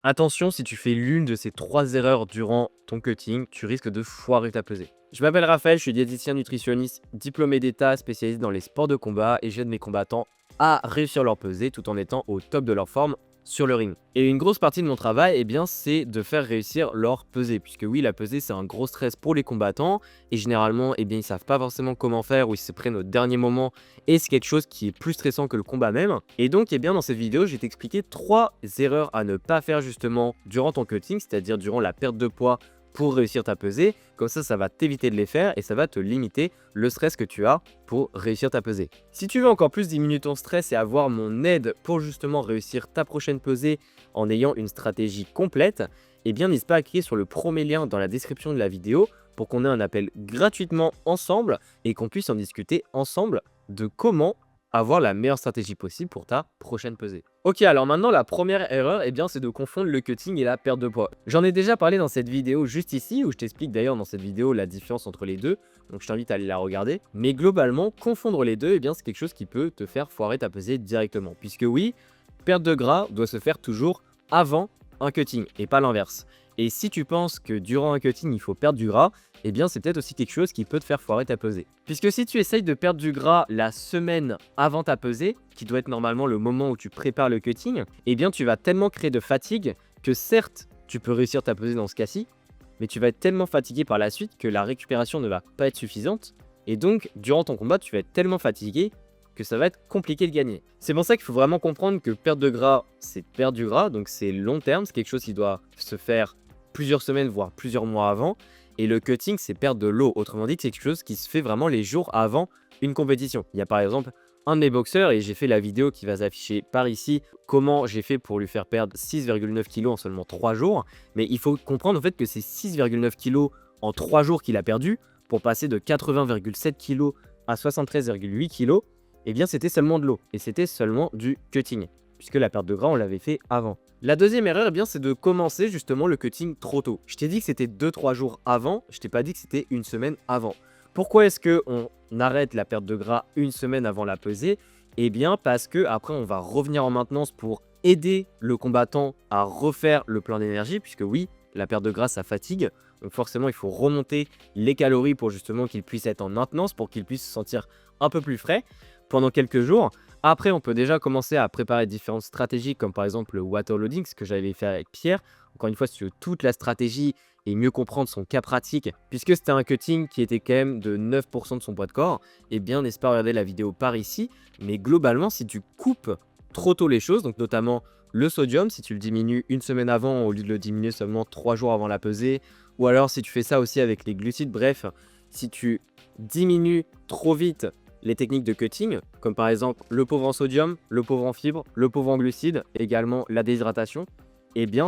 Attention, si tu fais l'une de ces 3 erreurs durant ton cutting, tu risques de foirer ta pesée. Je m'appelle Raphaël, je suis diététicien nutritionniste, diplômé d'État, spécialisé dans les sports de combat et j'aide mes combattants à réussir leur pesée tout en étant au top de leur forme sur le ring. Et une grosse partie de mon travail, c'est de faire réussir leur pesée. Puisque oui, la pesée, c'est un gros stress pour les combattants. Et généralement, ils savent pas forcément comment faire ou ils se prennent au dernier moment. Et c'est quelque chose qui est plus stressant que le combat même. Et donc, dans cette vidéo, je vais t'expliquer 3 erreurs à ne pas faire justement durant ton cutting, c'est-à-dire durant la perte de poids pour réussir ta pesée. Comme ça va t'éviter de les faire et ça va te limiter le stress que tu as pour réussir ta pesée. Si tu veux encore plus diminuer ton stress et avoir mon aide pour justement réussir ta prochaine pesée en ayant une stratégie complète, n'hésite pas à cliquer sur le premier lien dans la description de la vidéo pour qu'on ait un appel gratuitement ensemble et qu'on puisse en discuter ensemble de comment avoir la meilleure stratégie possible pour ta prochaine pesée. Ok, alors maintenant la première erreur, c'est de confondre le cutting et la perte de poids. J'en ai déjà parlé dans cette vidéo juste ici, où je t'explique d'ailleurs dans cette vidéo la différence entre les deux, donc je t'invite à aller la regarder. Mais globalement, confondre les deux, c'est quelque chose qui peut te faire foirer ta pesée directement. Puisque oui, perte de gras doit se faire toujours avant un cutting et pas l'inverse. Et si tu penses que durant un cutting, il faut perdre du gras, c'est peut-être aussi quelque chose qui peut te faire foirer ta pesée. Puisque si tu essayes de perdre du gras la semaine avant ta pesée, qui doit être normalement le moment où tu prépares le cutting, tu vas tellement créer de fatigue que certes, tu peux réussir ta pesée dans ce cas-ci, mais tu vas être tellement fatigué par la suite que la récupération ne va pas être suffisante. Et donc, durant ton combat, tu vas être tellement fatigué que ça va être compliqué de gagner. C'est pour ça qu'il faut vraiment comprendre que perdre de gras, c'est perdre du gras, donc c'est long terme, c'est quelque chose qui doit se faire plusieurs semaines, voire plusieurs mois avant. Et le cutting, c'est perdre de l'eau. Autrement dit, c'est quelque chose qui se fait vraiment les jours avant une compétition. Il y a par exemple un de mes boxeurs, et j'ai fait la vidéo qui va s'afficher par ici, comment j'ai fait pour lui faire perdre 6,9 kg en seulement 3 jours. Mais il faut comprendre en fait que c'est 6,9 kg en 3 jours qu'il a perdu pour passer de 80,7 kg à 73,8 kg. C'était seulement de l'eau et c'était seulement du cutting, puisque la perte de gras, on l'avait fait avant. La deuxième erreur, c'est de commencer justement le cutting trop tôt. Je t'ai dit que c'était 2-3 jours avant, je t'ai pas dit que c'était une semaine avant. Pourquoi est-ce qu'on arrête la perte de gras une semaine avant la pesée? Parce que après on va revenir en maintenance pour aider le combattant à refaire le plein d'énergie, puisque oui, la perte de gras, ça fatigue. Donc forcément, il faut remonter les calories pour justement qu'il puisse être en maintenance, pour qu'il puisse se sentir un peu plus frais pendant quelques jours. Après, on peut déjà commencer à préparer différentes stratégies, comme par exemple le water loading, ce que j'avais fait avec Pierre. Encore une fois, si tu veux toute la stratégie et mieux comprendre son cas pratique, puisque c'était un cutting qui était quand même de 9% de son poids de corps, n'hésite pas à regarder la vidéo par ici. Mais globalement, si tu coupes trop tôt les choses, donc notamment le sodium, si tu le diminues une semaine avant au lieu de le diminuer seulement 3 jours avant la pesée, ou alors si tu fais ça aussi avec les glucides, bref, si tu diminues trop vite les techniques de cutting, comme par exemple le pauvre en sodium, le pauvre en fibres, le pauvre en glucides, également la déshydratation,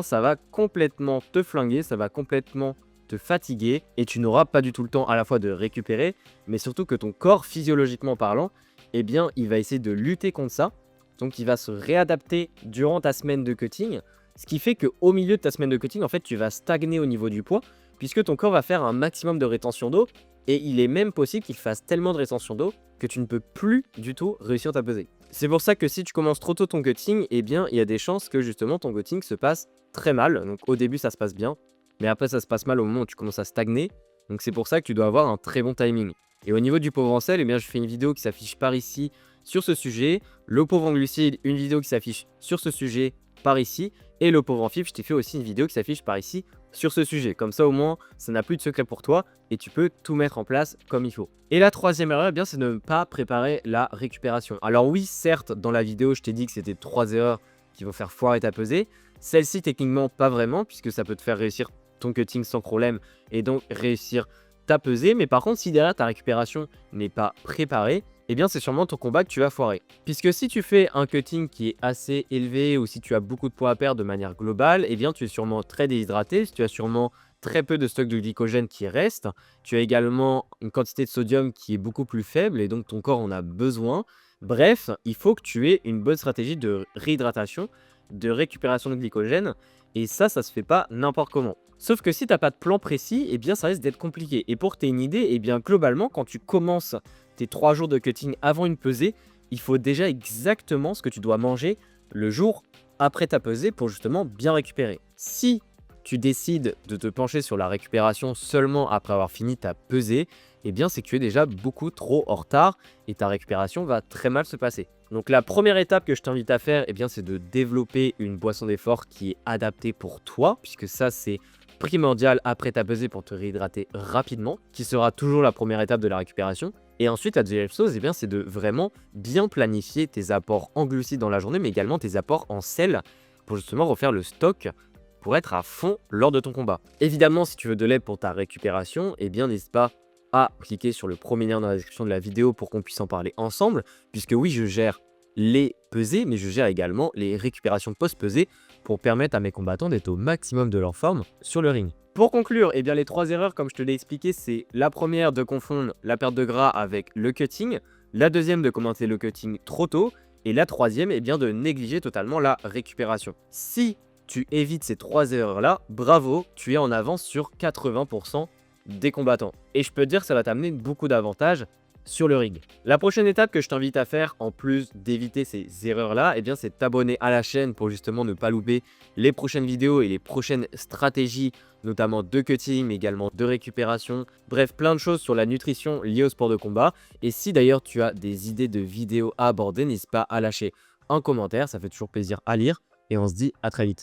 ça va complètement te flinguer, ça va complètement te fatiguer et tu n'auras pas du tout le temps à la fois de récupérer, mais surtout que ton corps, physiologiquement parlant, il va essayer de lutter contre ça. Donc, il va se réadapter durant ta semaine de cutting, ce qui fait qu'au milieu de ta semaine de cutting, en fait, tu vas stagner au niveau du poids, puisque ton corps va faire un maximum de rétention d'eau, et il est même possible qu'il fasse tellement de rétention d'eau que tu ne peux plus du tout réussir ta pesée. C'est pour ça que si tu commences trop tôt ton cutting, il y a des chances que justement ton cutting se passe très mal. Donc au début, ça se passe bien, mais après, ça se passe mal au moment où tu commences à stagner. Donc c'est pour ça que tu dois avoir un très bon timing. Et au niveau du pauvre en sel, je fais une vidéo qui s'affiche par ici sur ce sujet. Le pauvre en glucides, une vidéo qui s'affiche sur ce sujet par ici. Et le pauvre en fibres, je t'ai fait aussi une vidéo qui s'affiche par ici sur ce sujet. Comme ça, au moins, ça n'a plus de secret pour toi et tu peux tout mettre en place comme il faut. Et la troisième erreur, c'est de ne pas préparer la récupération. Alors oui, certes, dans la vidéo, je t'ai dit que c'était 3 erreurs qui vont faire foirer ta pesée. Celle-ci, techniquement, pas vraiment, puisque ça peut te faire réussir ton cutting sans problème et donc réussir ta pesée. Mais par contre, si derrière ta récupération n'est pas préparée, c'est sûrement ton combat que tu vas foirer. Puisque si tu fais un cutting qui est assez élevé ou si tu as beaucoup de poids à perdre de manière globale, tu es sûrement très déshydraté, tu as sûrement très peu de stock de glycogène qui reste, tu as également une quantité de sodium qui est beaucoup plus faible et donc ton corps en a besoin. Bref, il faut que tu aies une bonne stratégie de réhydratation, de récupération de glycogène et ça se fait pas n'importe comment. Sauf que si tu n'as pas de plan précis, ça risque d'être compliqué. Et pour que tu aies une idée, globalement, quand tu commences tes 3 jours de cutting avant une pesée, il faut déjà exactement ce que tu dois manger le jour après ta pesée pour justement bien récupérer. Si tu décides de te pencher sur la récupération seulement après avoir fini ta pesée, eh bien c'est que tu es déjà beaucoup trop en retard et ta récupération va très mal se passer. Donc la première étape que je t'invite à faire, eh bien c'est de développer une boisson d'effort qui est adaptée pour toi, puisque ça c'est primordial après ta pesée pour te réhydrater rapidement, qui sera toujours la première étape de la récupération. Et ensuite, la deuxième chose, eh bien, c'est de vraiment bien planifier tes apports en glucides dans la journée, mais également tes apports en sel pour justement refaire le stock pour être à fond lors de ton combat. Évidemment, si tu veux de l'aide pour ta récupération, eh bien, n'hésite pas à cliquer sur le premier lien dans la description de la vidéo pour qu'on puisse en parler ensemble, puisque oui, je gère les pesées, mais je gère également les récupérations post-pesées pour permettre à mes combattants d'être au maximum de leur forme sur le ring. Pour conclure, eh bien, les 3 erreurs, comme je te l'ai expliqué, c'est la première de confondre la perte de gras avec le cutting, la deuxième de commencer le cutting trop tôt, et la troisième, eh bien, de négliger totalement la récupération. Si tu évites ces 3 erreurs-là, bravo, tu es en avance sur 80% des combattants. Et je peux te dire que ça va t'amener beaucoup d'avantages sur le ring. La prochaine étape que je t'invite à faire, en plus d'éviter ces erreurs-là, eh bien, c'est de t'abonner à la chaîne pour justement ne pas louper les prochaines vidéos et les prochaines stratégies, notamment de cutting, mais également de récupération. Bref, plein de choses sur la nutrition liée au sport de combat. Et si d'ailleurs tu as des idées de vidéos à aborder, n'hésite pas à lâcher un commentaire, ça fait toujours plaisir à lire. Et on se dit à très vite.